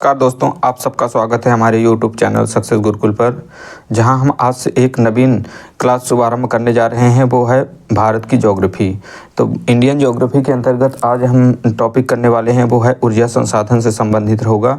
नमस्कार दोस्तों, आप सबका स्वागत है हमारे YouTube चैनल सक्सेस गुरुकुल पर। जहां हम आज से एक नवीन क्लास शुभारंभ करने जा रहे हैं, वो है भारत की ज्योग्राफी। तो इंडियन ज्योग्राफी के अंतर्गत आज हम टॉपिक करने वाले हैं, वो है ऊर्जा संसाधन से संबंधित होगा।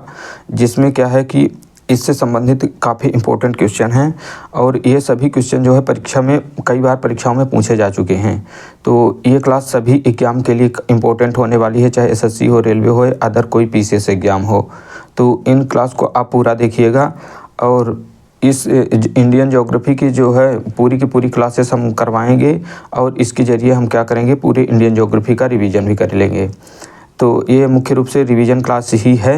जिसमें क्या है कि इससे संबंधित काफ़ी इम्पोर्टेंट क्वेश्चन हैं और ये सभी क्वेश्चन जो है परीक्षा में कई बार परीक्षाओं में पूछे जा चुके हैं। तो ये क्लास सभी एग्जाम के लिए इम्पोर्टेंट होने वाली है, चाहे एसएससी हो, रेलवे हो या अदर कोई पीसीएस एग्जाम हो। तो इन क्लास को आप पूरा देखिएगा और इस इंडियन ज्योग्राफी की जो है पूरी की पूरी क्लासेस हम करवाएंगे और इसके ज़रिए हम क्या करेंगे, पूरे इंडियन ज्योग्राफी का रिवीजन भी कर लेंगे। तो ये मुख्य रूप से रिवीजन क्लास ही है,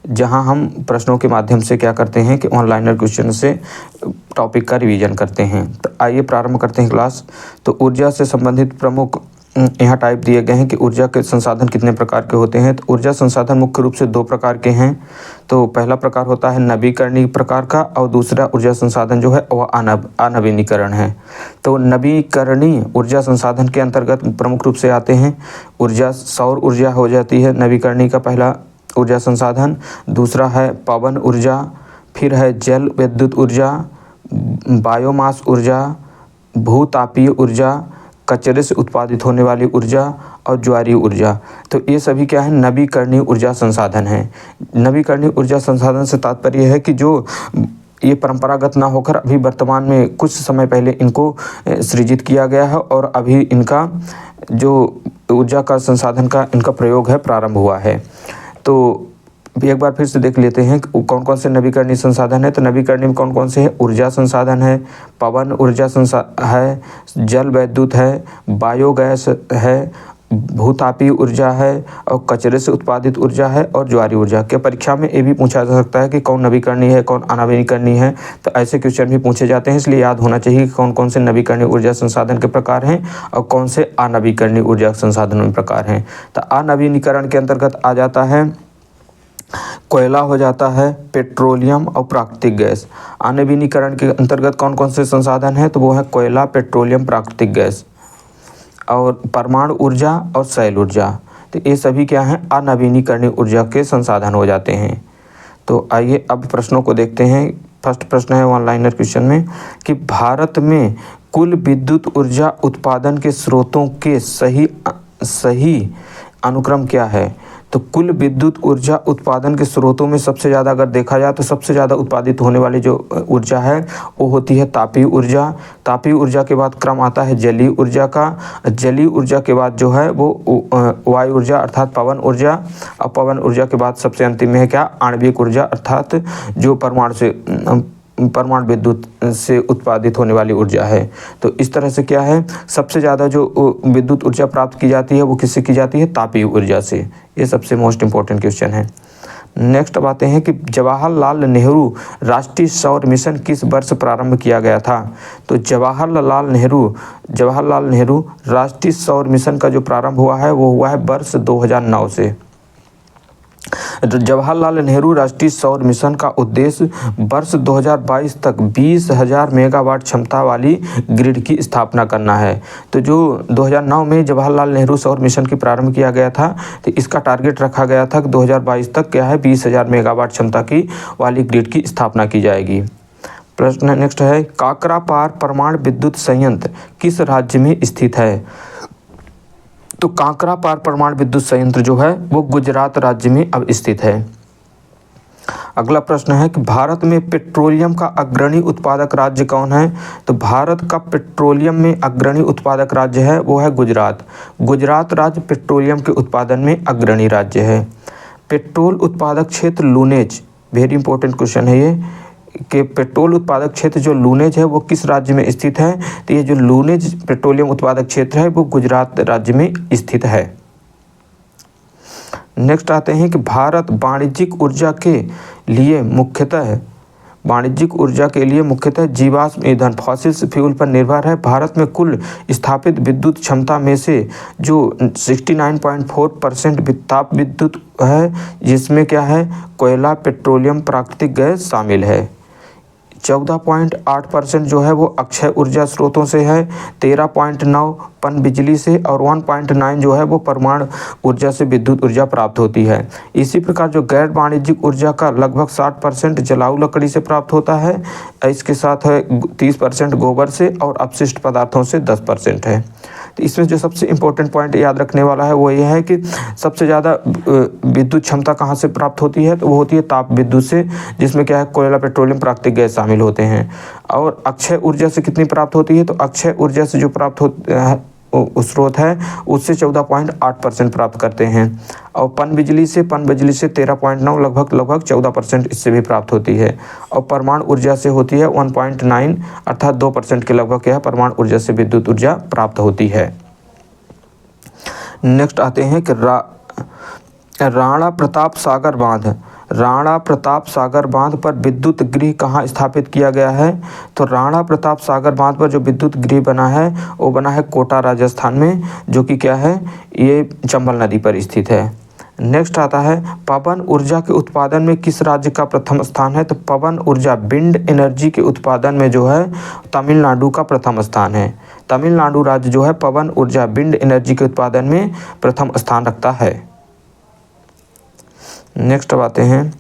जहां हम प्रश्नों के माध्यम से क्या करते हैं कि ऑनलाइनर क्वेश्चन से टॉपिक का रिवीजन करते हैं। तो आइए प्रारंभ करते हैं क्लास। तो ऊर्जा से संबंधित प्रमुख यहाँ टाइप दिए गए हैं कि ऊर्जा के संसाधन कितने प्रकार के होते हैं। तो ऊर्जा संसाधन मुख्य रूप से दो प्रकार के हैं। तो पहला प्रकार होता है नवीकरणीय प्रकार का और दूसरा ऊर्जा संसाधन जो है वह अनवीनीकरण है। तो नवीकरणीय ऊर्जा संसाधन के अंतर्गत प्रमुख रूप से आते हैं ऊर्जा, सौर ऊर्जा हो जाती है नवीकरणीय का पहला ऊर्जा संसाधन, दूसरा है पवन ऊर्जा, फिर है जल विद्युत ऊर्जा, बायोमास ऊर्जा, भूतापीय ऊर्जा, कचरे से उत्पादित होने वाली ऊर्जा और ज्वारीय ऊर्जा। तो ये सभी क्या है, नवीकरणीय ऊर्जा संसाधन है। नवीकरणीय ऊर्जा संसाधन से तात्पर्य है कि जो ये परंपरागत ना होकर अभी वर्तमान में कुछ समय पहले इनको सृजित किया गया है और अभी इनका जो ऊर्जा का संसाधन का इनका प्रयोग है प्रारंभ हुआ है। तो एक बार फिर से देख लेते हैं कौन कौन से नवीकरणीय संसाधन है। तो नवीकरणीय में कौन कौन से है, ऊर्जा संसाधन है, पवन ऊर्जा है, जल विद्युत है, बायोगैस है, भूतापीय ऊर्जा है और कचरे से उत्पादित ऊर्जा है और ज्वारीय ऊर्जा। क्या परीक्षा में ये भी पूछा जा सकता है कि कौन नवीकरणीय है, कौन अनवीकरणीय है। तो ऐसे क्वेश्चन भी पूछे जाते हैं, इसलिए याद होना चाहिए कि कौन कौन से नवीकरणीय ऊर्जा संसाधन के प्रकार हैं और कौन से अनवीकरणीय ऊर्जा संसाधनों में प्रकार हैं। तो अनवीनीकरण के अंतर्गत आ जाता है कोयला, हो जाता है पेट्रोलियम और प्राकृतिक गैस। अनवीनीकरण के अंतर्गत कौन कौन से संसाधन हैं, तो वो है कोयला, पेट्रोलियम, प्राकृतिक गैस और परमाणु ऊर्जा और सौर ऊर्जा। तो ये सभी क्या हैं, अनवीनीकरणीय ऊर्जा के संसाधन हो जाते हैं। तो आइए अब प्रश्नों को देखते हैं। फर्स्ट प्रश्न है ऑनलाइनर क्वेश्चन में कि भारत में कुल विद्युत ऊर्जा उत्पादन के स्रोतों के सही अनुक्रम क्या है। तो कुल विद्युत ऊर्जा उत्पादन के स्रोतों में सबसे ज़्यादा अगर देखा जाए तो सबसे ज़्यादा उत्पादित होने वाली जो ऊर्जा है वो होती है तापीय ऊर्जा। तापीय ऊर्जा के बाद क्रम आता है जलीय ऊर्जा का। जलीय ऊर्जा के बाद जो है वो वायु ऊर्जा अर्थात पवन ऊर्जा, और पवन ऊर्जा के बाद सबसे अंतिम में है क्या, आणविक ऊर्जा अर्थात जो परमाणु विद्युत से उत्पादित होने वाली ऊर्जा है। तो इस तरह से क्या है, सबसे ज़्यादा जो विद्युत ऊर्जा प्राप्त की जाती है वो किससे की जाती है, तापीय ऊर्जा से। ये सबसे मोस्ट इम्पोर्टेंट क्वेश्चन है। नेक्स्ट अब आते हैं कि जवाहरलाल नेहरू राष्ट्रीय सौर मिशन किस वर्ष प्रारंभ किया गया था। तो जवाहरलाल नेहरू राष्ट्रीय सौर मिशन का जो प्रारंभ हुआ है वो हुआ है वर्ष 2009 से। जवाहरलाल नेहरू राष्ट्रीय सौर मिशन का उद्देश्य वर्ष 2022 तक 20,000 मेगावाट क्षमता वाली ग्रिड की स्थापना करना है। तो जो 2009 में जवाहरलाल नेहरू सौर मिशन की प्रारंभ किया गया था, तो इसका टारगेट रखा गया था कि 2022 तक क्या है, 20,000 मेगावाट क्षमता की वाली ग्रिड की स्थापना की जाएगी। प्रश्न नेक्स्ट है, काकरापार परमाणु विद्युत संयंत्र किस राज्य में स्थित है। तो काकरापार परमाणु विद्युत संयंत्र जो है वो गुजरात राज्य में अब स्थित है। अगला प्रश्न है कि भारत में पेट्रोलियम का अग्रणी उत्पादक राज्य कौन है। तो भारत का पेट्रोलियम में अग्रणी उत्पादक राज्य है वो है गुजरात। गुजरात राज्य पेट्रोलियम के उत्पादन में अग्रणी राज्य है। पेट्रोल उत्पादक क्षेत्र लूनेज, वेरी इंपॉर्टेंट क्वेश्चन है ये, कि पेट्रोल उत्पादक क्षेत्र जो लूनेज है वो किस राज्य में स्थित है। तो ये जो लूनेज पेट्रोलियम उत्पादक क्षेत्र है वो गुजरात राज्य में स्थित है। नेक्स्ट आते हैं कि भारत वाणिज्यिक ऊर्जा के लिए मुख्यतः जीवाश्म ईंधन फॉसिल फ्यूल पर निर्भर है। भारत में कुल स्थापित विद्युत क्षमता में से जो 69.4% ताप विद्युत है, जिसमें क्या है, कोयला, पेट्रोलियम, प्राकृतिक गैस शामिल है। 14.8% जो है वो अक्षय ऊर्जा स्रोतों से है, 13.9 पन बिजली से और 1.9 जो है वो परमाणु ऊर्जा से विद्युत ऊर्जा प्राप्त होती है। इसी प्रकार जो गैर वाणिज्यिक ऊर्जा का लगभग 60% जलाऊ लकड़ी से प्राप्त होता है। इसके साथ है 30% गोबर से और अपशिष्ट पदार्थों से 10% है। तो इसमें जो सबसे इम्पोर्टेंट पॉइंट याद रखने वाला है वो ये है कि सबसे ज़्यादा विद्युत क्षमता कहाँ से प्राप्त होती है, तो वो होती है ताप विद्युत से, जिसमें क्या है कोयला, पेट्रोलियम, प्राकृतिक गैस शामिल होते हैं। और अक्षय ऊर्जा से कितनी प्राप्त होती है, तो अक्षय ऊर्जा से जो प्राप्त होता है स्रोत है उससे 14.8% प्राप्त करते हैं। और पन बिजली से 13.9 लगभग 14% इससे भी प्राप्त होती है। और परमाणु ऊर्जा से होती है 1.9 अर्थात 2% के लगभग क्या है परमाणु ऊर्जा से विद्युत ऊर्जा प्राप्त होती है। नेक्स्ट आते हैं कि राणा प्रताप सागर बांध। राणा प्रताप सागर बांध पर विद्युत गृह कहाँ स्थापित किया गया है, तो राणा प्रताप सागर बांध पर जो विद्युत गृह बना है वो बना है कोटा राजस्थान में, जो कि क्या है ये चंबल नदी पर स्थित है। नेक्स्ट आता है पवन ऊर्जा के उत्पादन में किस राज्य का प्रथम स्थान है, तो पवन ऊर्जा विंड एनर्जी के उत्पादन में जो है तमिलनाडु का प्रथम स्थान है। तमिलनाडु राज्य जो है पवन ऊर्जा विंड एनर्जी के उत्पादन में प्रथम स्थान रखता है। नेक्स्ट अब आते हैं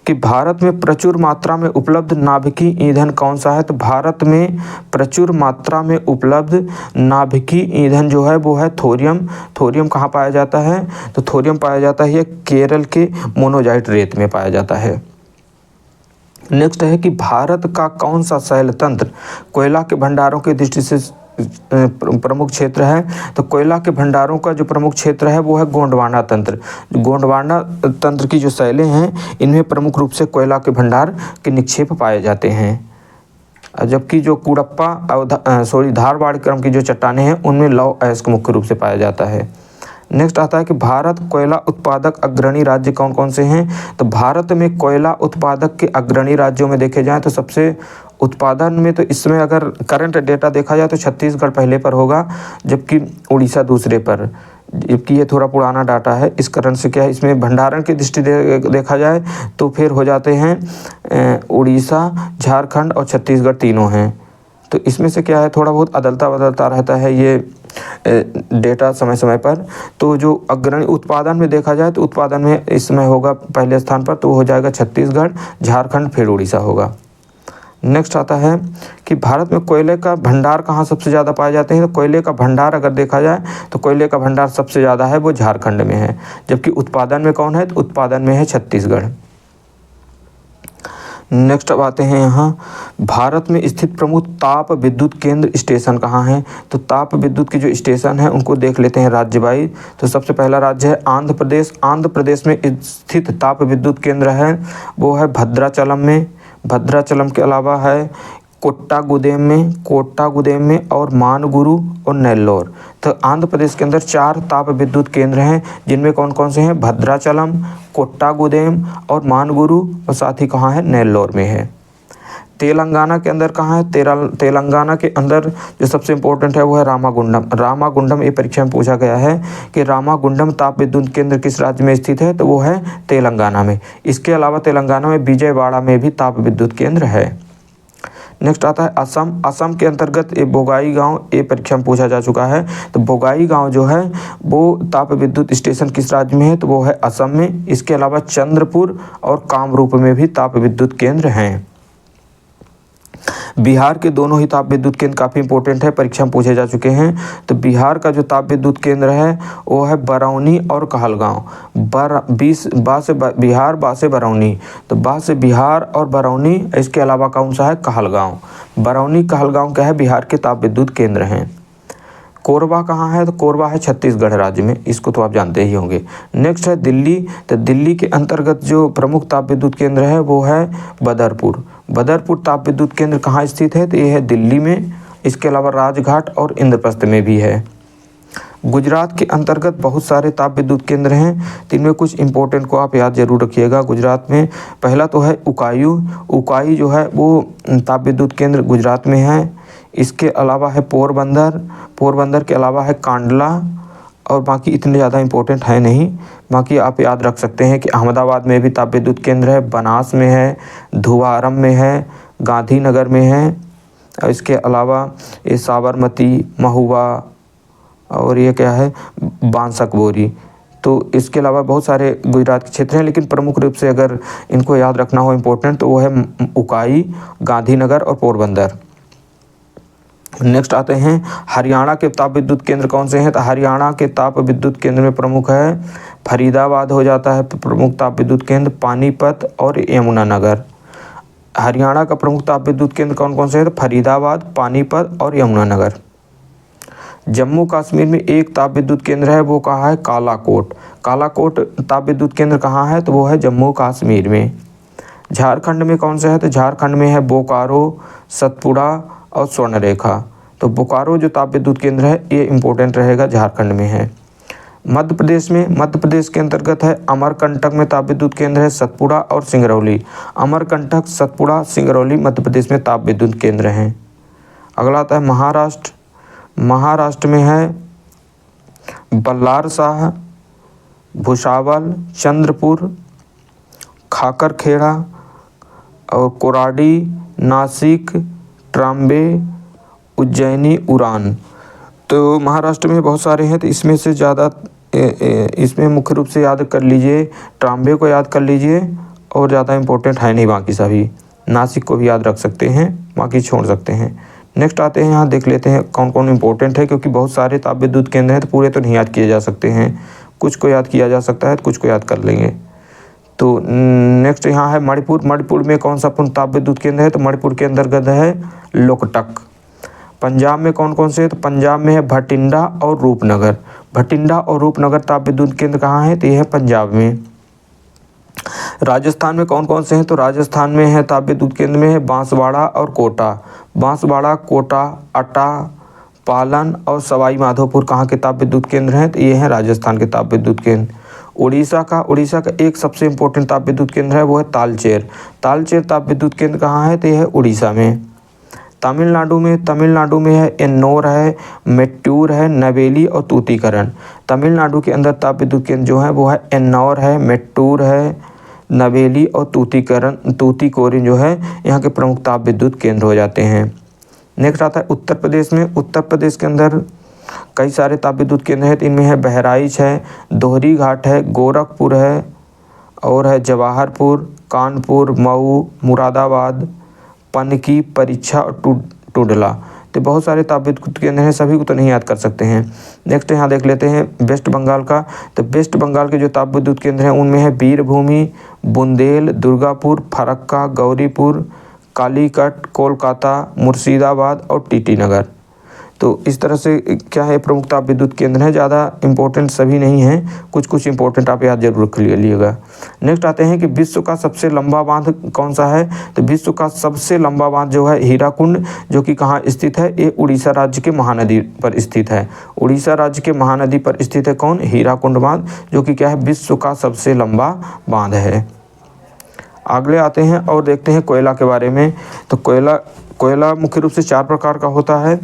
कि भारत में प्रचुर मात्रा में उपलब्ध नाभिकीय ईंधन कौन सा है, तो भारत में प्रचुर मात्रा में उपलब्ध नाभिकीय ईंधन जो है वो है थोरियम। थोरियम कहाँ पाया जाता है, तो थोरियम पाया जाता है ये केरल के मोनोजाइट रेत में पाया जाता है। नेक्स्ट है कि भारत का कौन सा शैल तंत्र कोयला के भंडारों की दृष्टि से प्रमुख क्षेत्र है, तो कोयला के भंडारों का जो प्रमुख क्षेत्र है वो है गोंडवाना तंत्र। गोंडवाना तंत्र की जो शैलें हैं इनमें प्रमुख रूप से कोयला के भंडार के निक्षेप पाए जाते हैं। जबकि जो कुड़प्पा धारवाड़ क्रम की जो चट्टानें हैं उनमें लौह अयस्क मुख्य रूप से पाया जाता है। नेक्स्ट आता है कि भारत कोयला उत्पादक अग्रणी राज्य कौन कौन से हैं, तो भारत में कोयला उत्पादक के अग्रणी राज्यों में देखे जाएं तो सबसे उत्पादन में तो इसमें अगर करंट डेटा देखा जाए तो छत्तीसगढ़ पहले पर होगा, जबकि उड़ीसा दूसरे पर। जबकि ये थोड़ा पुराना डाटा है, इस कारण से क्या है इसमें भंडारण की दृष्टि देखा जाए तो फिर हो जाते हैं उड़ीसा, झारखंड और छत्तीसगढ़ तीनों हैं। तो इसमें से क्या है थोड़ा बहुत अदलता बदलता रहता है ये डेटा समय समय पर। तो जो अग्रणी उत्पादन में देखा जाए तो उत्पादन में इसमें होगा पहले स्थान पर, तो हो जाएगा छत्तीसगढ़, झारखंड, फिर उड़ीसा होगा। नेक्स्ट आता है कि भारत में कोयले का भंडार कहाँ सबसे ज़्यादा पाए जाते हैं, तो कोयले का भंडार अगर देखा जाए तो कोयले का भंडार सबसे ज़्यादा है वो झारखंड में है। जबकि उत्पादन में कौन है, तो उत्पादन में है छत्तीसगढ़। नेक्स्ट अब आते हैं यहाँ भारत में स्थित प्रमुख ताप विद्युत केंद्र स्टेशन कहाँ हैं, तो ताप विद्युत के जो स्टेशन हैं उनको देख लेते हैं राज्य वाइज। तो सबसे पहला राज्य है आंध्र प्रदेश। आंध्र प्रदेश में स्थित ताप विद्युत केंद्र है वो है भद्राचलम में। भद्राचलम के अलावा है कोट्टागुदेम में और मानगुरु और नेल्लोर। तो आंध्र प्रदेश के अंदर 4 ताप विद्युत केंद्र हैं, जिनमें कौन कौन से हैं, भद्राचलम, कोट्टागुदेम और मानगुरु, और साथ ही कहाँ है, नेल्लोर में है। तेलंगाना के अंदर कहाँ है, तेलंगाना के अंदर जो सबसे इम्पोर्टेंट है वो है रामागुंडम। रामागुंडम ये परीक्षा में पूछा गया है कि रामागुंडम ताप विद्युत केंद्र किस राज्य में स्थित है, तो वो है तेलंगाना में। इसके अलावा तेलंगाना में विजयवाड़ा में भी ताप विद्युत केंद्र है। नेक्स्ट आता है असम। असम के अंतर्गत ये बोगाई गांव ये परीक्षा में पूछा जा चुका है। तो बोगाई गांव जो है वो ताप विद्युत स्टेशन किस राज्य में है, तो वो है असम में। इसके अलावा चंद्रपुर और कामरूप में भी ताप विद्युत केंद्र हैं। बिहार के दोनों ही ताप विद्युत केंद्र काफ़ी इंपॉर्टेंट है, परीक्षा में पूछे जा चुके हैं। तो बिहार का जो ताप विद्युत केंद्र है वो है बरौनी और कहलगांव। बिहार बा से बरौनी, तो बा से बिहार और बरौनी, इसके अलावा कौन सा है, कहलगांव। बरौनी कहलगांव क्या है, बिहार के ताप विद्युत केंद्र हैं। कोरबा कहाँ है, तो कोरबा है छत्तीसगढ़ राज्य में, इसको तो आप जानते ही होंगे। नेक्स्ट है दिल्ली। तो दिल्ली के अंतर्गत जो प्रमुख ताप विद्युत केंद्र है वो है बदरपुर। बदरपुर ताप विद्युत केंद्र कहाँ स्थित है, तो ये है दिल्ली में। इसके अलावा राजघाट और इंद्रप्रस्थ में भी है। गुजरात के अंतर्गत बहुत सारे ताप विद्युत केंद्र हैं, तो इनमें कुछ इंपॉर्टेंट को आप याद जरूर रखिएगा। गुजरात में पहला तो है उकायू। उकाई जो है वो ताप विद्युत केंद्र गुजरात में है। इसके अलावा है पोरबंदर। पोरबंदर के अलावा है कांडला और बाकी इतने ज़्यादा इम्पोर्टेंट है नहीं। बाकी आप याद रख सकते हैं कि अहमदाबाद में भी ताप विद्युत केंद्र है, बनास में है, धुवारम में है, गांधीनगर में है, और इसके अलावा ये साबरमती, महुआ और ये क्या है बांसकबोरी। तो इसके अलावा बहुत सारे गुजरात के क्षेत्र हैं, लेकिन प्रमुख रूप से अगर इनको याद रखना हो इम्पोर्टेंट तो वो है उकाई, गांधीनगर और पोरबंदर। नेक्स्ट आते हैं हरियाणा के ताप विद्युत केंद्र कौन से हैं। तो हरियाणा के ताप विद्युत केंद्र में प्रमुख है फरीदाबाद हो जाता है प्रमुख ताप विद्युत केंद्र, पानीपत और यमुनानगर। हरियाणा का प्रमुख ताप विद्युत केंद्र कौन कौन से हैं। तो फरीदाबाद, पानीपत और यमुनानगर। जम्मू कश्मीर में एक ताप विद्युत केंद्र है, वो कहाँ है, कालाकोट। कालाकोट ताप विद्युत केंद्र कहाँ है, तो वो है जम्मू कश्मीर में। झारखंड में कौन सा है, तो झारखंड में है बोकारो, सतपुड़ा और स्वर्णरेखा। तो बोकारो जो ताप विद्युत केंद्र है ये इंपॉर्टेंट रहेगा, झारखंड में है। मध्य प्रदेश में, मध्य प्रदेश के अंतर्गत है अमरकंटक में ताप विद्युत केंद्र है, सतपुड़ा और सिंगरौली। अमरकंटक, सतपुड़ा, सिंगरौली मध्य प्रदेश में ताप विद्युत केंद्र हैं। अगला आता है महाराष्ट्र। महाराष्ट्र में है बल्लारशाह, भुसावल, चंद्रपुर, खाकरखेड़ा और कोराडी, नासिक, ट्राम्बे, उज्जैनी, उरान। तो महाराष्ट्र में बहुत सारे हैं, तो इसमें से ज़्यादा इसमें मुख्य रूप से याद कर लीजिए, ट्राम्बे को याद कर लीजिए और ज़्यादा इम्पोर्टेंट है नहीं बाकी सभी। नासिक को भी याद रख सकते हैं, बाकी छोड़ सकते हैं। नेक्स्ट आते हैं, यहाँ देख लेते हैं कौन कौन इंपॉर्टेंट है, क्योंकि बहुत सारे ताप विद्युत केंद्र हैं तो पूरे तो नहीं याद किए जा सकते हैं, कुछ को याद किया जा सकता है तो कुछ को याद कर लेंगे। तो नेक्स्ट यहाँ है मणिपुर। मणिपुर में कौन सा पूर्ण ताप विद्युत केंद्र है, तो मणिपुर के अंतर्गत है लोकटक। पंजाब में कौन कौन से है, तो पंजाब में है भटिंडा और रूपनगर। भटिंडा और रूपनगर ताप विद्युत केंद्र कहाँ है, तो ये है पंजाब में। राजस्थान में कौन कौन से हैं, तो राजस्थान में है ताप विद्युत केंद्र में है बांसवाड़ा और कोटा। बांसवाड़ा, कोटा, अटा, पालन और सवाई माधोपुर कहाँ के ताप विद्युत केंद्र हैं, तो ये हैं राजस्थान के ताप विद्युत केंद्र। उड़ीसा का एक सबसे इम्पोर्टेंट ताप विद्युत केंद्र है, वो है तालचेर। तालचेर ताप विद्युत केंद्र कहाँ है, तो यह है उड़ीसा में। तमिलनाडु में है एन्नोर है, मेट्टूर है, नवेली और तूतीकरण। तमिलनाडु के अंदर ताप विद्युत केंद्र जो है वो है एन्नौर है, मेट्टूर है, नवेली और तूतीकोरिन जो है यहाँ के प्रमुख ताप विद्युत केंद्र हो जाते हैं। नेक्स्ट आता है उत्तर प्रदेश में। उत्तर प्रदेश के अंदर कई सारे ताप विद्युत केंद्र हैं, इनमें है बहराइच है, दोहरी घाट है, गोरखपुर है और है जवाहरपुर, कानपुर, मऊ, मुरादाबाद, पनकी, परीक्षा और टुडला। तो बहुत सारे ताप विद्युत केंद्र हैं, सभी को तो नहीं याद कर सकते हैं। नेक्स्ट यहाँ देख लेते हैं वेस्ट बंगाल का। तो वेस्ट बंगाल के जो ताप विद्युत केंद्र हैं उनमें है वीरभूमि, बुंदेल, दुर्गापुर, फरक्का, गौरीपुर, कालीकट, कोलकाता, मुर्शिदाबाद और टीटी नगर। तो इस तरह से क्या है प्रमुख ताप विद्युत केंद्र हैं, ज़्यादा इंपॉर्टेंट सभी नहीं हैं, कुछ कुछ इंपॉर्टेंट आप याद जरूर रख लीजिएगा। नेक्स्ट आते हैं कि विश्व का सबसे लंबा बांध कौन सा है। तो विश्व का सबसे लंबा बांध जो है हीराकुंड, जो कि कहाँ स्थित है, ये उड़ीसा राज्य के महानदी पर स्थित है। उड़ीसा राज्य के महानदी पर स्थित है कौन, हीराकुंड बांध, जो कि क्या है विश्व का सबसे लंबा बांध है। अगले आते हैं और देखते हैं कोयला के बारे में। तो कोयला मुख्य रूप से 4 प्रकार का होता है।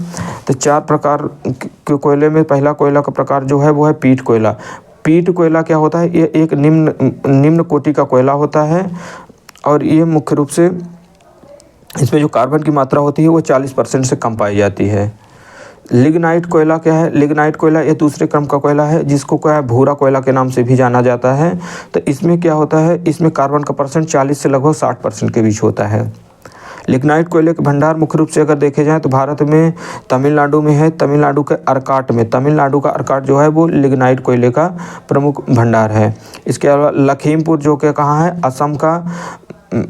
तो 4 प्रकार के कोयले में पहला कोयला का प्रकार जो है वो है पीट कोयला। पीट कोयला क्या होता है, ये एक निम्न कोटि का कोयला होता है और ये मुख्य रूप से इसमें जो कार्बन की मात्रा होती है वो 40% से कम पाई जाती है। लिग्नाइट कोयला क्या है, लिग्नाइट कोयला ये दूसरे क्रम का कोयला है, जिसको क्या है भूरा कोयला के नाम से भी जाना जाता है। तो इसमें क्या होता है, इसमें कार्बन का परसेंट 40 से लगभग 60% के बीच होता है। लिग्नाइट कोयले के भंडार मुख्य रूप से अगर देखे जाएँ तो भारत में तमिलनाडु में है, तमिलनाडु के अर्काट में, तमिलनाडु का अर्काट जो है वो लिग्नाइट कोयले का प्रमुख भंडार है। इसके अलावा लखीमपुर जो कि कहाँ है,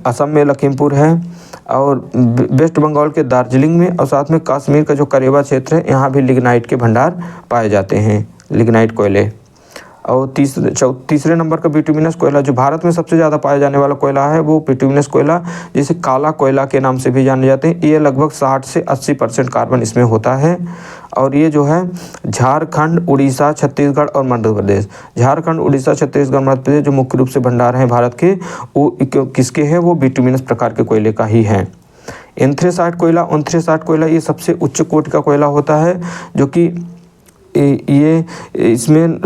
असम में लखीमपुर है और वेस्ट बंगाल के दार्जिलिंग में और साथ में कश्मीर का जो करेवा क्षेत्र है यहाँ भी लिग्नाइट के भंडार पाए जाते हैं, लिग्नाइट कोयले। और तीसरे नंबर का बिटुमिनस कोयला, जो भारत में सबसे ज़्यादा पाया जाने वाला कोयला है वो बिटुमिनस कोयला, जिसे काला कोयला के नाम से भी जाने जाते हैं। ये लगभग 60 से 80% कार्बन इसमें होता है और ये जो है झारखंड, उड़ीसा, छत्तीसगढ़ और मध्य प्रदेश, झारखंड, उड़ीसा, छत्तीसगढ़, मध्य प्रदेश जो मुख्य रूप से भंडार हैं भारत के, वो किसके हैं, वो बिटुमिनस प्रकार के कोयले का ही है। एंथ्रेसाइट कोयला ये सबसे उच्च कोटि का कोयला होता है, जो कि ये इसमें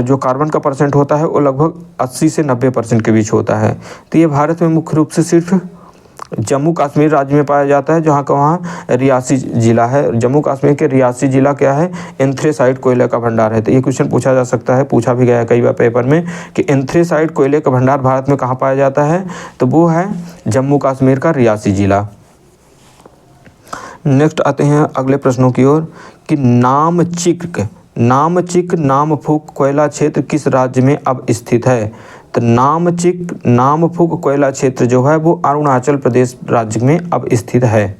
जो कार्बन का परसेंट होता है वो लगभग 80 से 90% के बीच होता है। तो ये भारत में मुख्य रूप से सिर्फ जम्मू कश्मीर राज्य में पाया जाता है, जहाँ का वहाँ रियासी जिला है। जम्मू कश्मीर के रियासी जिला क्या है, एंथ्रेसाइट कोयले का भंडार है। तो ये क्वेश्चन पूछा जा सकता है, पूछा भी गया है कई बार पेपर में कि एंथ्रेसाइट कोयले का भंडार भारत में कहाँ पाया जाता है, तो वो है जम्मू कश्मीर का रियासी जिला। नेक्स्ट आते हैं अगले प्रश्नों की ओर कि नामचिक नामफुक कोयला क्षेत्र किस राज्य में अब स्थित है। तो नामचिक नामफुक कोयला क्षेत्र जो है वो अरुणाचल प्रदेश राज्य में अब स्थित है।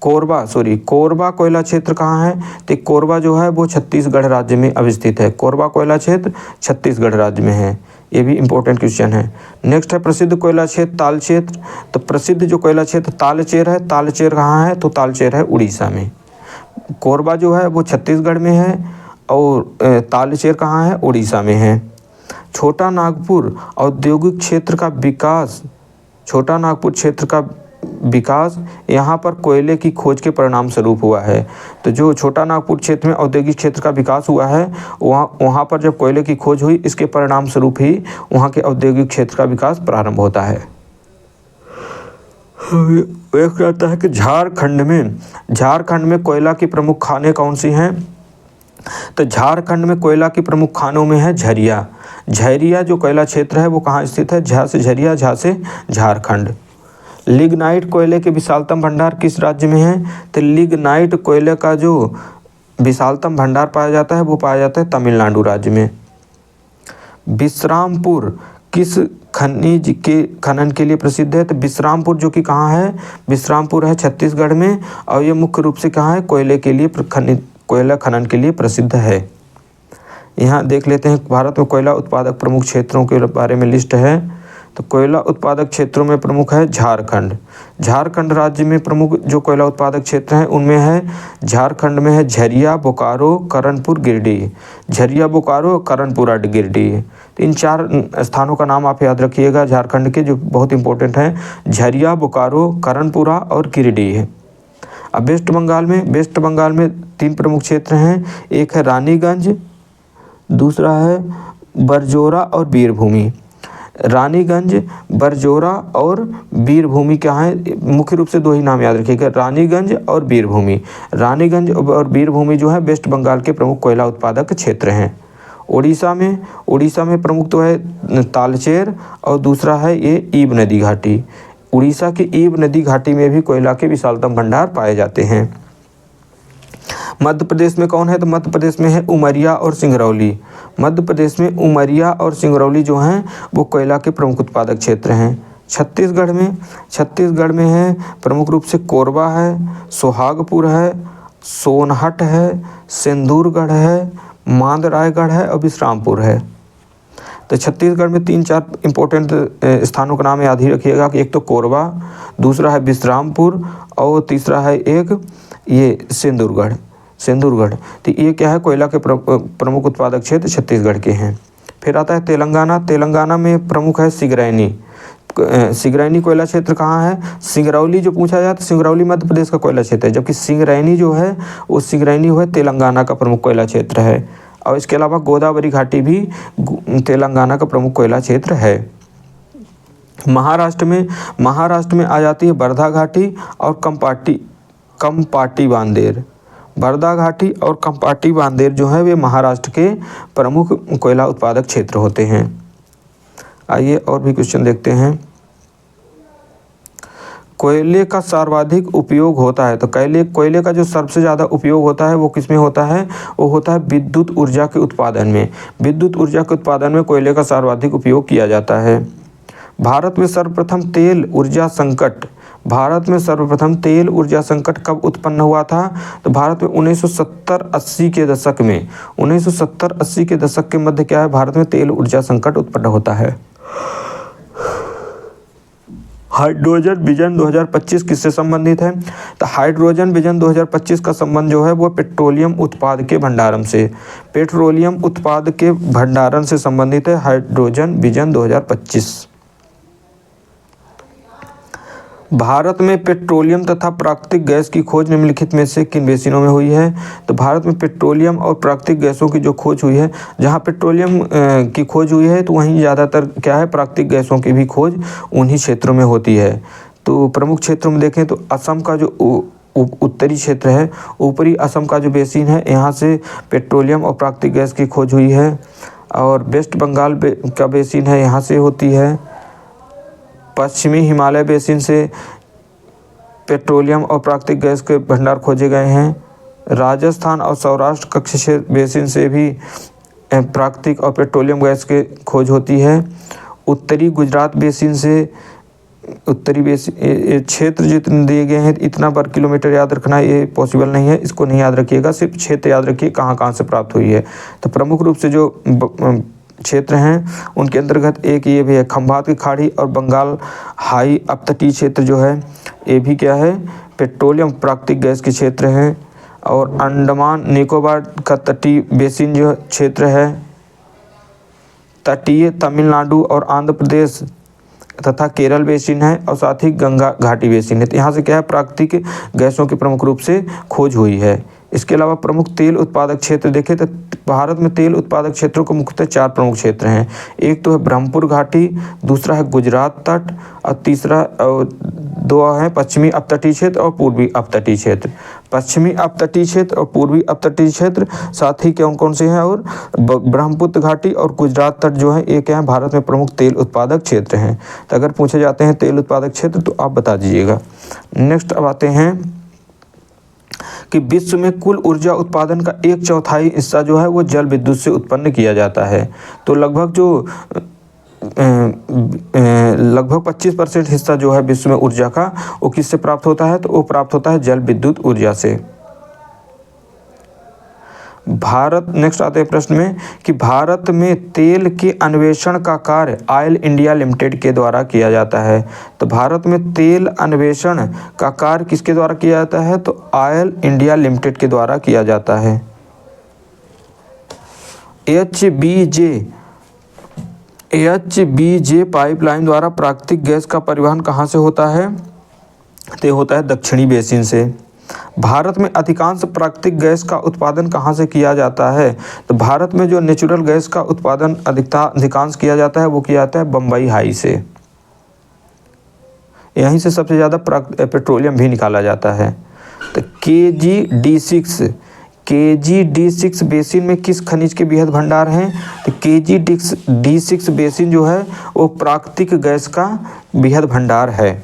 कोरबा कोयला क्षेत्र कहाँ है, तो कोरबा जो है वो छत्तीसगढ़ राज्य में अब स्थित है। कोरबा कोयला क्षेत्र छत्तीसगढ़ राज्य में है, ये भी इंपॉर्टेंट क्वेश्चन है। नेक्स्ट है प्रसिद्ध कोयला क्षेत्र ताल क्षेत्र। तो प्रसिद्ध जो कोयला क्षेत्र तालचेर है, तालचेर कहाँ है, तो तालचेर है उड़ीसा में। कोरबा जो है वो छत्तीसगढ़ में है और तालचेर कहाँ है, उड़ीसा में है। छोटा नागपुर औद्योगिक क्षेत्र का विकास, छोटा नागपुर क्षेत्र का विकास यहाँ पर कोयले की खोज के परिणाम स्वरूप हुआ है। तो जो छोटा नागपुर क्षेत्र में औद्योगिक क्षेत्र का विकास हुआ है, वहाँ पर जब कोयले की खोज हुई, इसके परिणाम स्वरूप ही वहाँ के औद्योगिक क्षेत्र का विकास प्रारंभ होता है। एक कहता है कि झारखंड में कोयला की प्रमुख खानें कौन सी हैं। तो झारखंड में कोयला की प्रमुख खानों में है झरिया जो कोयला क्षेत्र है वो कहाँ स्थित है, झा से झरिया, झा से झारखंड। लिग्नाइट कोयले के विशालतम भंडार किस राज्य में है, तो लिग्नाइट कोयले का जो विशालतम भंडार पाया जाता है वो पाया जाता है तमिलनाडु राज्य में। विश्रामपुर किस खनिज के खनन के लिए प्रसिद्ध है, तो विश्रामपुर जो कि कहाँ है, विश्रामपुर है छत्तीसगढ़ में, और ये मुख्य रूप से कहाँ है, कोयला खनन के लिए प्रसिद्ध है। यहाँ देख लेते हैं भारत में कोयला उत्पादक प्रमुख क्षेत्रों के बारे में लिस्ट है। तो कोयला उत्पादक क्षेत्रों में प्रमुख है झारखंड राज्य में प्रमुख जो कोयला उत्पादक क्षेत्र हैं उनमें है, झारखंड में है झरिया, बोकारो, करणपुर, गिरिडीह। झरिया, बोकारो, करणपुर, गिरिडीह। तो इन 4 स्थानों का नाम आप याद रखिएगा झारखंड के, जो बहुत इंपॉर्टेंट हैं, झरिया, बोकारो, करणपुरा और गिरिडीह। अब वेस्ट बंगाल में 3 प्रमुख क्षेत्र हैं, एक है रानीगंज, दूसरा है बरजोरा और वीरभूमि। रानीगंज, बरजोरा और वीरभूमि क्या है, मुख्य रूप से 2 ही नाम याद रखिएगा, रानीगंज और वीरभूमि। रानीगंज और वीरभूमि जो है वेस्ट बंगाल के प्रमुख कोयला उत्पादक क्षेत्र हैं। उड़ीसा में प्रमुख तो है तालचेर और दूसरा है ये ईब नदी घाटी। उड़ीसा की ईब नदी घाटी में भी कोयला के विशालतम भंडार पाए जाते हैं। मध्य प्रदेश में कौन है, तो मध्य प्रदेश में है उमरिया और सिंगरौली। मध्य प्रदेश में उमरिया और सिंगरौली जो हैं वो कोयला के प्रमुख उत्पादक क्षेत्र हैं। छत्तीसगढ़ में है प्रमुख रूप से कोरबा है, सोहागपुर है, सोनहट है, सिंदूरगढ़ है, मांदरायगढ़ है और विश्रामपुर है। तो छत्तीसगढ़ में 3-4 इंपॉर्टेंट स्थानों का नाम याद ही रखिएगा कि एक तो कोरबा, दूसरा है विश्रामपुर और तीसरा है एक ये सिंदूरगढ़। तो ये क्या है, कोयला के प्रमुख उत्पादक क्षेत्र छत्तीसगढ़ के हैं। फिर आता है तेलंगाना में प्रमुख है सिंगरैनी कोयला क्षेत्र कहाँ है, सिंगरौली जो पूछा जाए तो सिंगरौली मध्य प्रदेश का कोयला क्षेत्र है, जबकि सिंगरैनी जो है वो तेलंगाना का प्रमुख कोयला क्षेत्र है। और इसके अलावा गोदावरी घाटी भी तेलंगाना का प्रमुख कोयला क्षेत्र है। महाराष्ट्र में आ जाती है वर्धा घाटी और कंपाटी बांदेर। वर्धा घाटी और कंपाटी बांदेर जो है वे महाराष्ट्र के प्रमुख कोयला उत्पादक क्षेत्र होते हैं। आइए और भी क्वेश्चन देखते हैं। कोयले का सर्वाधिक उपयोग होता है, तो कोयले का जो सबसे ज़्यादा उपयोग होता है वो किस में होता है, वो होता है विद्युत ऊर्जा के उत्पादन में। विद्युत ऊर्जा के उत्पादन में कोयले का सर्वाधिक उपयोग किया जाता है। भारत में सर्वप्रथम तेल ऊर्जा संकट कब उत्पन्न हुआ था, तो भारत में 1970-80 के दशक में 1970-80 के दशक के मध्य क्या है, भारत में तेल ऊर्जा संकट उत्पन्न होता है। हाइड्रोजन विजन 2025 किससे संबंधित है, तो हाइड्रोजन विजन 2025 का संबंध जो है वो पेट्रोलियम उत्पाद के भंडारण से संबंधित है। Hydrogen vision 2025। भारत में पेट्रोलियम तथा प्राकृतिक गैस की खोज निम्नलिखित में से किन बेसिनों में हुई है? तो भारत में पेट्रोलियम और प्राकृतिक गैसों की जो खोज हुई है, जहाँ पेट्रोलियम की खोज हुई है तो वहीं ज़्यादातर क्या है, प्राकृतिक गैसों की भी खोज उन्हीं क्षेत्रों में होती है। तो प्रमुख क्षेत्रों में देखें तो असम का जो उत्तरी क्षेत्र है, ऊपरी असम का जो बेसिन है, यहाँ से पेट्रोलियम और प्राकृतिक गैस की खोज हुई है। और वेस्ट बंगाल का बेसिन है, यहाँ से होती है। पश्चिमी हिमालय बेसिन से पेट्रोलियम और प्राकृतिक गैस के भंडार खोजे गए हैं। राजस्थान और सौराष्ट्र कक्ष बेसिन से भी प्राकृतिक और पेट्रोलियम गैस के खोज होती है। उत्तरी गुजरात बेसिन से उत्तरी बेसिन क्षेत्र जितने दिए गए हैं, इतना वर्ग किलोमीटर याद रखना ये पॉसिबल नहीं है, इसको नहीं याद रखिएगा, सिर्फ क्षेत्र याद रखिए कहाँ कहाँ से प्राप्त हुई है। तो प्रमुख रूप से जो क्षेत्र हैं उनके अंतर्गत एक ये भी है, खंभात की खाड़ी और बंगाल हाई अपतटीय क्षेत्र जो है, ये भी क्या है, पेट्रोलियम प्राकृतिक गैस के क्षेत्र हैं। और अंडमान निकोबार का तटीय बेसिन जो क्षेत्र है, तटीय तमिलनाडु और आंध्र प्रदेश तथा केरल बेसिन है, और साथ ही गंगा घाटी बेसिन है। तो यहाँ से क्या है, प्राकृतिक गैसों की प्रमुख रूप से खोज हुई है। इसके अलावा प्रमुख तेल उत्पादक क्षेत्र देखें तो भारत में तेल उत्पादक क्षेत्रों को मुख्यतः 4 प्रमुख क्षेत्र हैं। एक तो है ब्रह्मपुर घाटी, दूसरा है गुजरात तट, और तीसरा 2 है पश्चिमी अपतटीय क्षेत्र और पूर्वी अपतटीय क्षेत्र। पश्चिमी अपतटीय क्षेत्र और पूर्वी अपतटीय क्षेत्र, साथ ही कौन कौन से हैं, और ब्रह्मपुत्र घाटी और गुजरात तट जो है, ये क्या है, भारत में प्रमुख तेल उत्पादक क्षेत्र हैं। तो अगर पूछे जाते हैं तेल उत्पादक क्षेत्र तो आप बता दीजिएगा। नेक्स्ट अब आते हैं कि विश्व में कुल ऊर्जा उत्पादन का 1/4 हिस्सा जो है वो जल विद्युत से उत्पन्न किया जाता है। तो लगभग 25% हिस्सा जो है विश्व में ऊर्जा का, वो किससे प्राप्त होता है? तो वो प्राप्त होता है जल विद्युत ऊर्जा से। भारत, नेक्स्ट आते हैं प्रश्न में कि भारत में तेल के अन्वेषण का कार्य ऑयल इंडिया लिमिटेड के द्वारा किया जाता है। तो भारत में तेल अन्वेषण का कार्य किसके द्वारा किया जाता है? तो ऑयल इंडिया लिमिटेड के द्वारा किया जाता है। एचबीजे पाइपलाइन द्वारा प्राकृतिक गैस का परिवहन कहाँ से होता है? तो होता है दक्षिणी बेसिन से। भारत में अधिकांश प्राकृतिक गैस का उत्पादन कहाँ से किया जाता है? तो भारत में जो नेचुरल गैस का उत्पादन अधिकांश किया जाता है वो किया जाता है बम्बई हाई से। यहीं से सबसे ज़्यादा पेट्रोलियम भी निकाला जाता है। तो KG-D6 बेसिन में किस खनिज के बृहद भंडार हैं? तो KG-D6 बेसिन जो है वो प्राकृतिक गैस का बृहद भंडार है।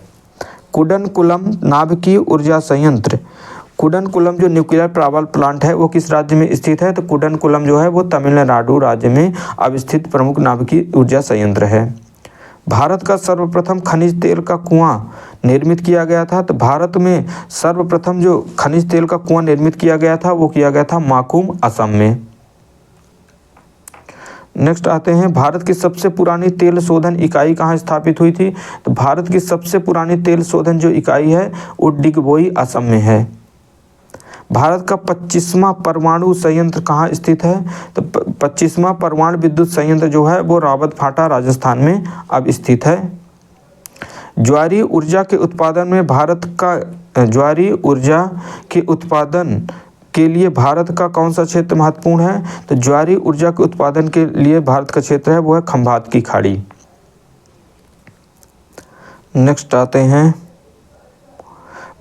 कुडनकुलम नाभिकीय ऊर्जा संयंत्र, कुडनकुलम जो न्यूक्लियर पावर प्लांट है वो किस राज्य में स्थित है? तो कुडनकुलम जो है वो तमिलनाडु राज्य में अवस्थित प्रमुख नाभिकीय ऊर्जा संयंत्र है। भारत का सर्वप्रथम खनिज तेल का कुआं निर्मित किया गया था। तो भारत में सर्वप्रथम जो खनिज तेल का कुआं निर्मित किया गया था वो किया गया था माकुम, असम में। नेक्स्ट आते हैं, भारत की सबसे पुरानी तेल शोधन इकाई कहाँ स्थापित हुई थी? तो भारत की सबसे पुरानी तेल शोधन जो इकाई है वो डिगबोई, असम में है। भारत का 25वां परमाणु संयंत्र कहाँ स्थित है? तो 25वां परमाणु विद्युत संयंत्र जो है वो रावत भाटा, राजस्थान में अब स्थित है। ज्वारीय ऊर्जा के उत्पादन में ज्वारीय ऊर्जा के उत्पादन के लिए भारत का कौन सा क्षेत्र महत्वपूर्ण है? तो ज्वारीय ऊर्जा के उत्पादन के लिए भारत का क्षेत्र है वो है खंभात की खाड़ी। नेक्स्ट आते हैं,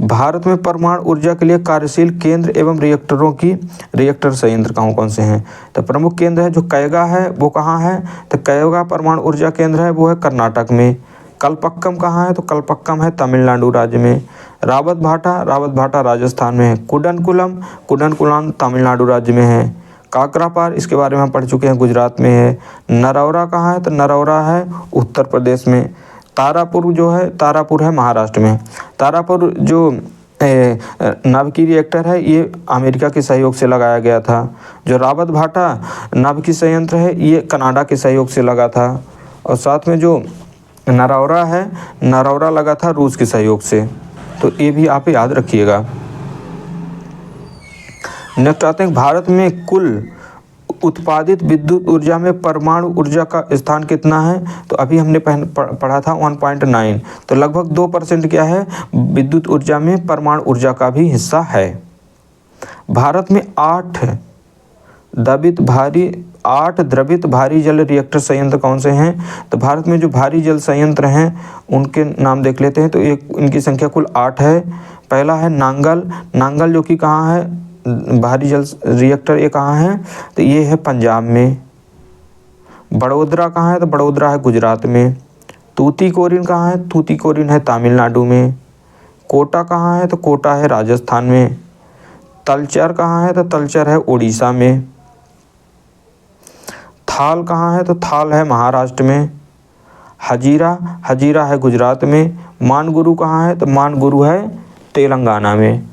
भारत में परमाणु ऊर्जा के लिए कार्यशील केंद्र एवं रिएक्टर संयंत्र कौन से हैं? तो प्रमुख केंद्र है जो कैगा है वो कहाँ है? तो कैगा परमाणु ऊर्जा केंद्र है वो है कर्नाटक में। कलपक्कम कहाँ है? तो कलपक्कम है तमिलनाडु राज्य में। रावत भाटा राजस्थान में है। कुडनकुलम तमिलनाडु राज्य में है। काकरापार, इसके बारे में हम पढ़ चुके हैं, गुजरात में है। नरौरा कहाँ है? तो नरौरा है उत्तर प्रदेश में। तारापुर है महाराष्ट्र में। तारापुर जो नाभिकीय रिएक्टर है ये अमेरिका के सहयोग से लगाया गया था। जो रावत भाटा नाभिकीय संयंत्र है ये कनाडा के सहयोग से लगा था। और साथ में जो नरौरा लगा था रूस के सहयोग से। तो ये भी आप याद रखिएगा। नेक्स्ट आते हैं, भारत में कुल उत्पादित विद्युत ऊर्जा में परमाणु ऊर्जा का स्थान कितना है? तो अभी हमने पढ़ा था 1.9। तो लगभग 2% क्या है विद्युत ऊर्जा में परमाणु ऊर्जा का भी हिस्सा है। भारत में 8 द्रवित भारी जल रिएक्टर संयंत्र कौन से हैं? तो भारत में जो भारी जल संयंत्र हैं उनके नाम देख लेते हैं। तो एक इनकी संख्या कुल 8 है। पहला है नांगल जो कि कहाँ है भारी जल रिएक्टर, ये कहाँ है? तो ये है पंजाब में। बड़ोदरा कहाँ है? तो बड़ोदरा है गुजरात में। तूतीकोरिन कहाँ है? तूतीकोरिन है तमिलनाडु में। कोटा कहाँ है? तो कोटा है राजस्थान में। तलचर कहाँ है? तो तलचर है उड़ीसा में। थाल कहाँ है? तो थाल है महाराष्ट्र में। हजीरा है गुजरात में। मानगुरु कहाँ है? तो मानगुरु है तेलंगाना में।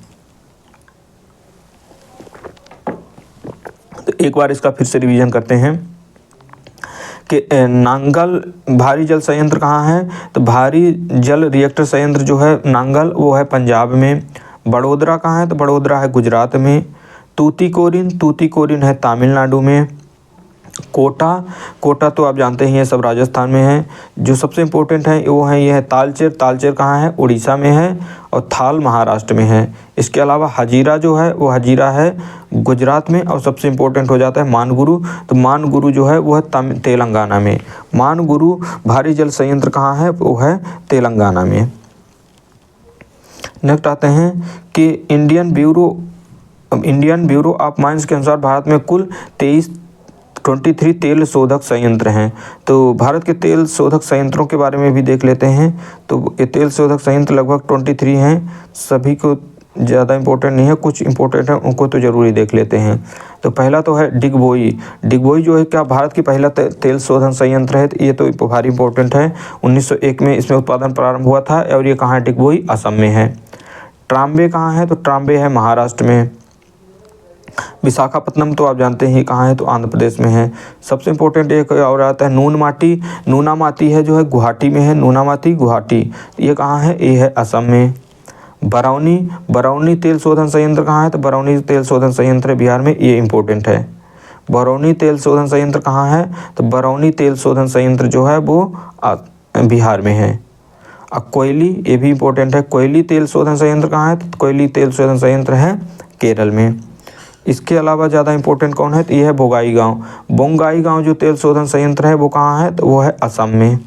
तो एक बार इसका फिर से रिवीजन करते हैं कि नांगल भारी जल संयंत्र कहाँ है? तो भारी जल रिएक्टर संयंत्र जो है नांगल वो है पंजाब में। बड़ोदरा कहाँ है? तो बड़ोदरा है गुजरात में। तूतीकोरिन है तमिलनाडु में। कोटा तो आप जानते ही हैं सब राजस्थान में है। जो सबसे इम्पोर्टेंट है वो है ये है तालचेर कहाँ है? उड़ीसा में है। और थाल महाराष्ट्र में है। इसके अलावा हजीरा जो है वो हजीरा है गुजरात में। और सबसे इम्पोर्टेंट हो जाता है मानगुरु। तो मानगुरु जो है वो है तेलंगाना में। मानगुरु भारी जल संयंत्र कहाँ है? वो है तेलंगाना में। नेक्स्ट आते हैं कि इंडियन ब्यूरो ऑफ माइंस के अनुसार भारत में कुल 23 तेल शोधक संयंत्र हैं। तो भारत के तेल शोधक संयंत्रों के बारे में भी देख लेते हैं। तो ये तेल शोधक संयंत्र लगभग 23 हैं। सभी को ज़्यादा इम्पोर्टेंट नहीं है, कुछ इम्पोर्टेंट है उनको तो ज़रूरी देख लेते हैं। तो पहला तो है डिगबोई जो है क्या भारत की पहला तेल शोधन संयंत्र है। तो ये तो भारी इंपॉर्टेंट है। 1901 में इसमें उत्पादन प्रारंभ हुआ था। और ये कहाँ है? डिगबोई असम में है। ट्राम्बे कहाँ है? तो ट्राम्बे है महाराष्ट्र में। विशाखापत्तनम तो आप जानते हैं कहाँ है? तो आंध्र प्रदेश में है। सबसे इम्पोर्टेंट एक और आता है नूनामाती है जो है गुवाहाटी में है। नूनामाती गुवाहाटी, ये कहाँ है? ये है असम में। बरौनी तेल शोधन संयंत्र कहाँ है? तो बरौनी तेल शोधन संयंत्र है बिहार में। ये इम्पोर्टेंट है। बरौनी तेल शोधन संयंत्र कहाँ है? तो बरौनी तेल शोधन संयंत्र जो है वो बिहार में है। कोयली, ये भी इम्पोर्टेंट है। कोयली तेल शोधन संयंत्र कहाँ है? तो कोयली तेल शोधन संयंत्र है केरल में। इसके अलावा ज़्यादा इंपॉर्टेंट कौन है? तो ये है बोंगाई गांव जो तेल शोधन संयंत्र है वो कहाँ है? तो वो है असम में।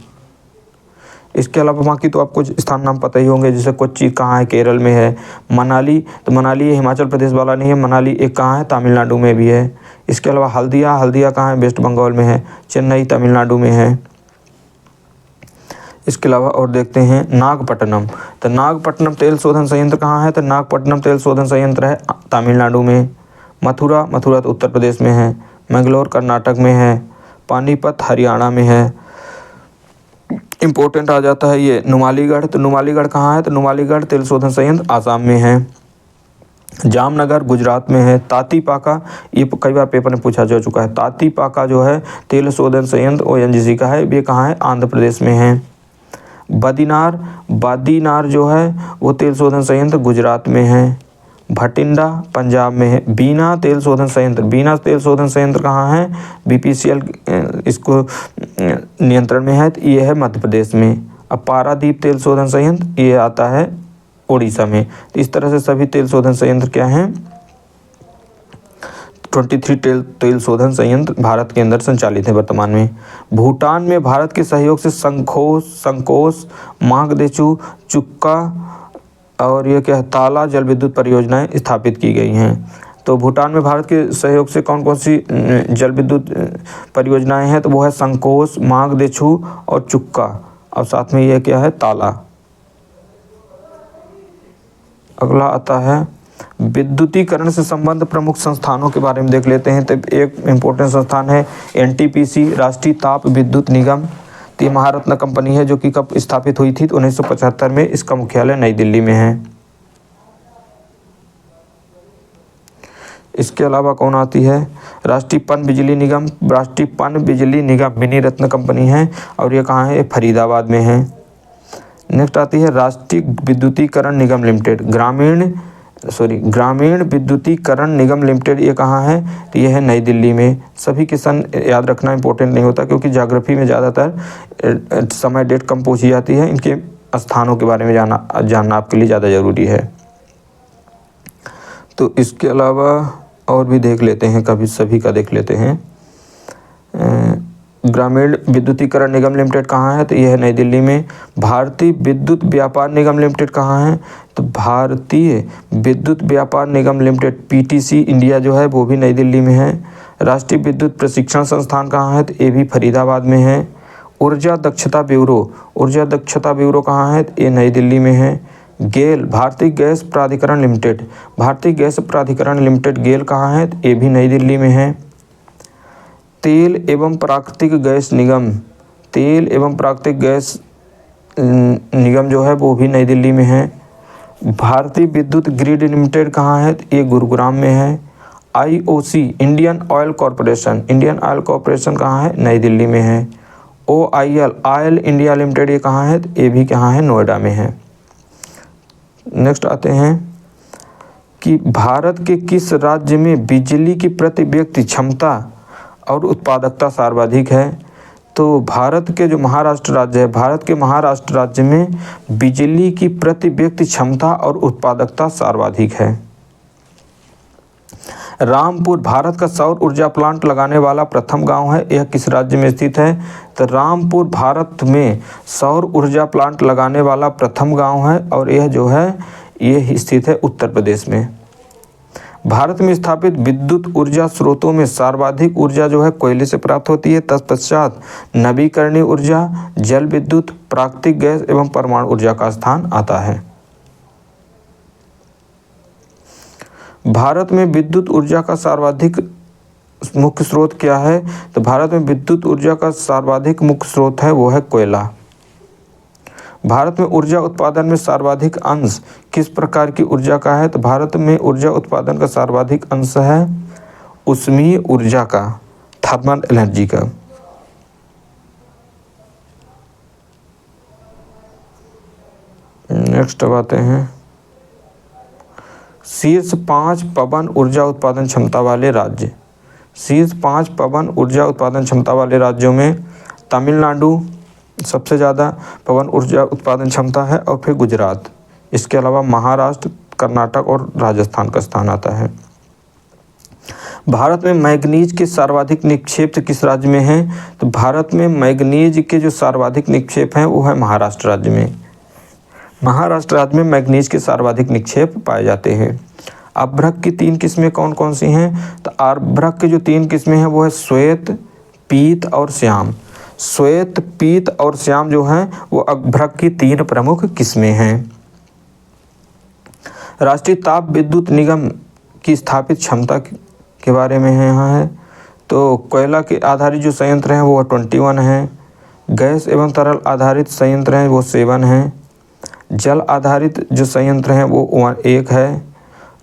इसके अलावा बाकी तो आपको स्थान नाम पता ही होंगे, जैसे कोच्चि कहाँ है? केरल में है। मनाली, तो मनाली ये हिमाचल प्रदेश वाला नहीं है। मनाली एक कहाँ है? तमिलनाडु में भी है। इसके अलावा हल्दिया कहाँ है? वेस्ट बंगाल में है। चेन्नई तमिलनाडु में है। इसके अलावा और देखते हैं नागपट्टनम। तो नागपट्टनम तेल शोधन संयंत्र कहाँ है? तो नागपट्टनम तेल शोधन संयंत्र है तमिलनाडु में। मथुरा तो उत्तर प्रदेश में है। मैंगलोर कर्नाटक में है। पानीपत हरियाणा में है। इम्पोर्टेंट आ जाता है ये नुमालीगढ़। तो नुमालीगढ़ कहाँ है? तो नुमालीगढ़ तेल शोधन संयंत्र आसाम में है। जामनगर गुजरात में है। तातीपाका, ये कई बार पेपर में पूछा जा चुका है। तातीपाका जो है तेल शोधन संयंत्र ONGC का है। ये कहाँ है? आंध्र प्रदेश में है। बादीनार जो है वो तेल शोधन संयंत्र गुजरात में है। भटिंडा पंजाब में है। बीना तेल शोधन संयंत्र कहाँ है? BPCL इसको नियंत्रण में है। तो ये है मध्य प्रदेश में। अब पारादीप तेल शोधन संयंत्र ये आता है उड़ीसा में। तो इस तरह से सभी तेल शोधन संयंत्र क्या हैं? 23 तेल शोधन संयंत्र भारत के अंदर संचालित है वर्तमान में। भूटान में भारत के सहयोग से संकोस मांगदेचू चुक्का और ये क्या है? ताला जल विद्युत परियोजनाएं स्थापित की गई हैं। तो भूटान में भारत के सहयोग से कौन कौन सी जल विद्युत परियोजनाएं हैं? तो वो है संकोस, मांगदेचू और चुक्का। और साथ में ये क्या है? ताला। अगला आता है विद्युतीकरण से संबंध प्रमुख संस्थानों के बारे में देख लेते हैं। तो एक इम्पोर्टेंट संस्थान है NTPC राष्ट्रीय ताप विद्युत निगम। तो ये महारत्न कंपनी है जो कि कब स्थापित हुई थी? तो 1975 में। इसका मुख्यालय नई दिल्ली में है। इसके अलावा कौन आती है? राष्ट्रीय पन बिजली निगम मिनी रत्न कंपनी है। और ये कहाँ है? ये फरीदाबाद में है। नेक्स्ट आती है राष्ट्रीय विद्युतीकरण निगम लिमिटेड। ग्रामीण ग्रामीण विद्युतीकरण निगम लिमिटेड, ये कहाँ है? तो ये है नई दिल्ली में। सभी के सन याद रखना इंपॉर्टेंट नहीं होता, क्योंकि ज्योग्राफी में ज़्यादातर समय डेट कम पूछी जाती है। इनके स्थानों के बारे में जानना आपके लिए ज़्यादा ज़रूरी है। तो इसके अलावा और भी देख लेते हैं, कभी सभी का देख लेते हैं। ग्रामीण विद्युतीकरण निगम लिमिटेड कहाँ है? तो यह है नई दिल्ली में। भारतीय विद्युत व्यापार निगम लिमिटेड कहाँ है? तो भारतीय विद्युत व्यापार निगम लिमिटेड पीटीसी इंडिया जो है वो भी नई दिल्ली में है। राष्ट्रीय विद्युत प्रशिक्षण संस्थान कहाँ है? तो ये भी फरीदाबाद में है। ऊर्जा दक्षता ब्यूरो कहाँ है? तो ये नई दिल्ली में है। गेल भारतीय गैस प्राधिकरण लिमिटेड गेल कहाँ है? तो ये भी नई दिल्ली में है। तेल एवं प्राकृतिक गैस निगम जो है वो भी नई दिल्ली में है। भारतीय विद्युत ग्रिड लिमिटेड कहाँ है? तो ये गुरुग्राम में है। आईओसी इंडियन ऑयल कॉरपोरेशन कहाँ है? नई दिल्ली में है। ऑयल इंडिया लिमिटेड ये कहाँ है? तो ये भी कहाँ है? नोएडा में है। नेक्स्ट आते हैं कि भारत के किस राज्य में बिजली की प्रति व्यक्ति क्षमता और उत्पादकता सर्वाधिक है? तो भारत के जो महाराष्ट्र राज्य में बिजली की प्रति व्यक्ति क्षमता और उत्पादकता सर्वाधिक है। रामपुर भारत का सौर ऊर्जा प्लांट लगाने वाला प्रथम गांव है। यह किस राज्य में स्थित है? तो रामपुर भारत में सौर ऊर्जा प्लांट लगाने वाला प्रथम गांव है, और यह जो है ये स्थित है उत्तर प्रदेश में। भारत में स्थापित विद्युत ऊर्जा स्रोतों में सर्वाधिक ऊर्जा जो है कोयले से प्राप्त होती है। तत्पश्चात नवीकरणीय ऊर्जा, जल विद्युत, प्राकृतिक गैस एवं परमाणु ऊर्जा का स्थान आता है। भारत में विद्युत ऊर्जा का सर्वाधिक मुख्य स्रोत क्या है? तो भारत में विद्युत ऊर्जा का सर्वाधिक मुख्य स्रोत है वो है कोयला। भारत में ऊर्जा उत्पादन में सर्वाधिक अंश किस प्रकार की ऊर्जा का है? तो भारत में ऊर्जा उत्पादन का सर्वाधिक अंश है ऊष्मीय ऊर्जा का, थर्मल एनर्जी का। नेक्स्ट आते हैं शीर्ष 5 पवन ऊर्जा उत्पादन क्षमता वाले राज्य। शीर्ष 5 पवन ऊर्जा उत्पादन क्षमता वाले राज्यों में तमिलनाडु सबसे ज़्यादा पवन ऊर्जा उत्पादन क्षमता है, और फिर गुजरात। इसके अलावा महाराष्ट्र, कर्नाटक और राजस्थान का स्थान आता है। भारत में मैग्नीज के सर्वाधिक निक्षेप किस राज्य में है? तो भारत में मैग्नीज के जो सर्वाधिक निक्षेप हैं वो है महाराष्ट्र राज्य में। महाराष्ट्र राज्य में मैग्नीज के सर्वाधिक निक्षेप पाए जाते हैं। अभ्रक की 3 किस्में कौन कौन सी हैं? तो अभ्रक की जो 3 किस्में हैं वो है श्वेत, पीत और श्याम। श्वेत, पीत और श्याम जो हैं वो अभ्रक की 3 प्रमुख किस्में हैं। राष्ट्रीय ताप विद्युत निगम की स्थापित क्षमता के बारे में यहाँ है। तो कोयला के आधारित जो संयंत्र हैं वो 21 हैं। गैस एवं तरल आधारित संयंत्र हैं वो 7 हैं। जल आधारित जो संयंत्र हैं वो 1 है।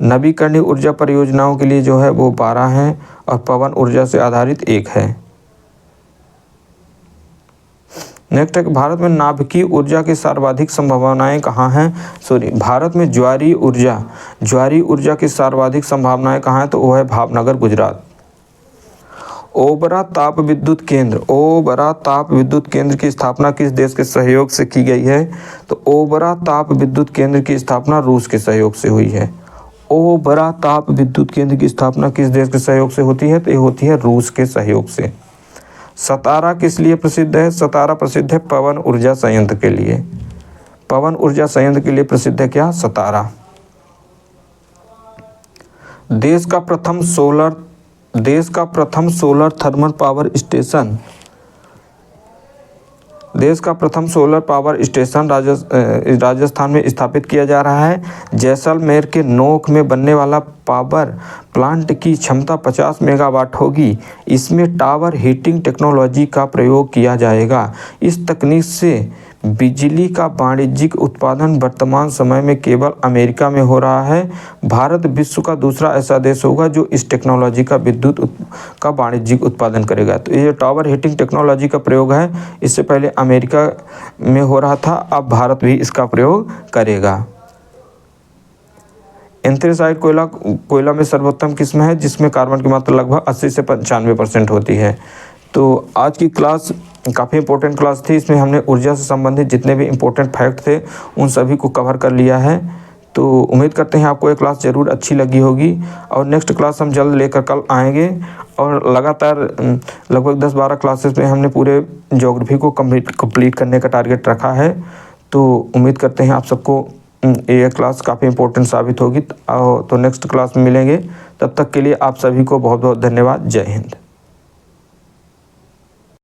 नवीकरणीय ऊर्जा परियोजनाओं के लिए जो है वो 12 हैं, और पवन ऊर्जा से आधारित 1 है। नेक्स्ट है भारत में नाभिकीय ऊर्जा की सर्वाधिक संभावनाएं कहाँ हैं? भारत में ज्वारीय ऊर्जा की सर्वाधिक संभावनाएं कहाँ हैं? तो वो है भावनगर, गुजरात। ओबरा ताप विद्युत केंद्र की स्थापना किस देश के सहयोग से की गई है? तो ओबरा ताप विद्युत केंद्र की स्थापना रूस के सहयोग से हुई है। ओबरा ताप विद्युत केंद्र की स्थापना किस देश के सहयोग से होती है? तो ये होती है रूस के सहयोग से। सतारा किस लिए प्रसिद्ध है? सतारा प्रसिद्ध है पवन ऊर्जा संयंत्र के लिए। पवन ऊर्जा संयंत्र के लिए प्रसिद्ध है क्या? सतारा। देश का प्रथम solar thermal power station Rajasthan में स्थापित किया जा रहा है। जैसलमेर के नोक में बनने वाला पावर प्लांट की क्षमता 50 मेगावाट होगी। इसमें टावर हीटिंग टेक्नोलॉजी का प्रयोग किया जाएगा। इस तकनीक से बिजली का वाणिज्यिक उत्पादन वर्तमान समय में केवल अमेरिका में हो रहा है। भारत विश्व का दूसरा ऐसा देश होगा जो इस टेक्नोलॉजी का विद्युत का वाणिज्यिक उत्पादन करेगा। तो ये टावर हीटिंग टेक्नोलॉजी का प्रयोग है, इससे पहले अमेरिका में हो रहा था, अब भारत भी इसका प्रयोग करेगा। एंथ्रेसाइट कोयला में सर्वोत्तम किस्म है जिसमें कार्बन की मात्रा लगभग 80 से 95% होती है। तो आज की क्लास काफ़ी इंपॉर्टेंट क्लास थी। इसमें हमने ऊर्जा से संबंधित जितने भी इम्पोर्टेंट फैक्ट थे उन सभी को कवर कर लिया है। तो उम्मीद करते हैं आपको ये क्लास ज़रूर अच्छी लगी होगी और नेक्स्ट क्लास हम जल्द लेकर कल आएंगे। और लगातार लगभग 10-12 क्लासेस में हमने पूरे ज्योग्राफी को कंप्लीट करने का टारगेट रखा है। तो उम्मीद करते हैं आप सबको ये क्लास काफ़ी इंपॉर्टेंट साबित होगी। तो नेक्स्ट क्लास में मिलेंगे, तब तक के लिए आप सभी को बहुत बहुत धन्यवाद। जय हिंद।